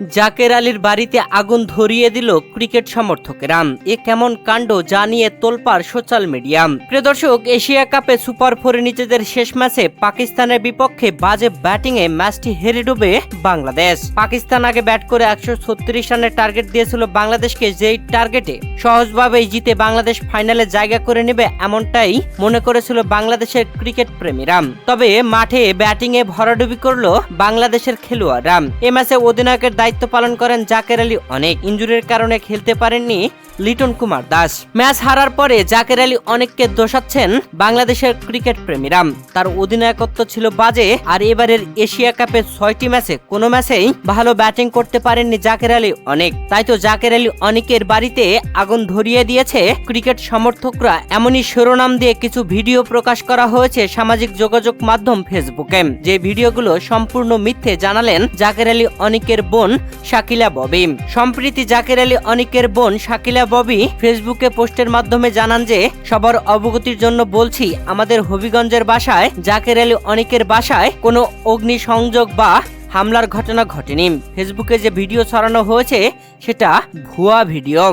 জাকের আলীর বাড়িতে আগুন ধরিয়ে দিল ক্রিকেট সমর্থকেরা। এ কেমন কাণ্ড জানিয়ে তোলপাড় সোশ্যাল মিডিয়া। প্রিয় দর্শক, এশিয়া কাপে সুপার ফোরে নিজেদের শেষ ম্যাচে পাকিস্তানের বিপক্ষে বাজে ব্যাটিংয়ে ম্যাচটি হেরে ডুবে বাংলাদেশ। পাকিস্তান আগে ব্যাট করে 136 রানের টার্গেট দিয়েছিল বাংলাদেশকে, যেই টার্গেটে সহজভাবেই জিতে বাংলাদেশ ফাইনালে জায়গা করে নেবে এমনটাই মনে করেছিল বাংলাদেশের ক্রিকেট প্রেমীরা। তবে মাঠে ব্যাটিংয়ে ভরাডুবি করলো বাংলাদেশের খেলোয়াড়রা। এ ম্যাচে অধিনায়কের দায়িত্ব পালন করেন জাকের আলী অনেক। ইনজুরির কারণে খেলতে পারেননি লিটন কুমার দাস। ম্যাচ হারার পরে জাকের আলী অনেককে দোষাচ্ছেন বাংলাদেশের ক্রিকেট প্রেমীরা। তার অধিনায়কত্ব ছিল বাজে, আর এবারের এশিয়া কাপে 6টি ম্যাচে কোনো ম্যাচেই ভালো ব্যাটিং করতে পারেননি জাকের আলী অনেক। তাই তো জাকের আলী অনেকের বাড়িতে আগুন ধরিয়ে দিয়েছে ক্রিকেট সমর্থকরা। এমনই শিরোনাম দিয়ে কিছু ভিডিও প্রকাশ করা হয়েছে সামাজিক যোগাযোগ মাধ্যম ফেসবুকে। যে ভিডিওগুলো সম্পূর্ণ মিথ্যে জানালেন জাকের আলী অনেকের বোন শাকিলা ববি। সম্প্রতি জাকের আলী অনেকের বোন শাকিলা ববি ফেসবুকে পোস্টের মাধ্যমে জানান যে, সবার অবগতির জন্য বলছি, আমাদের হবিগঞ্জের বাসায় জাকের আলী অনেকের বাসায় কোনো অগ্নিসংযোগ বা হামলার ঘটনা ঘটেনি। ফেসবুকে যে ভিডিও ছড়ানো হয়েছে সেটা ভুয়া ভিডিও।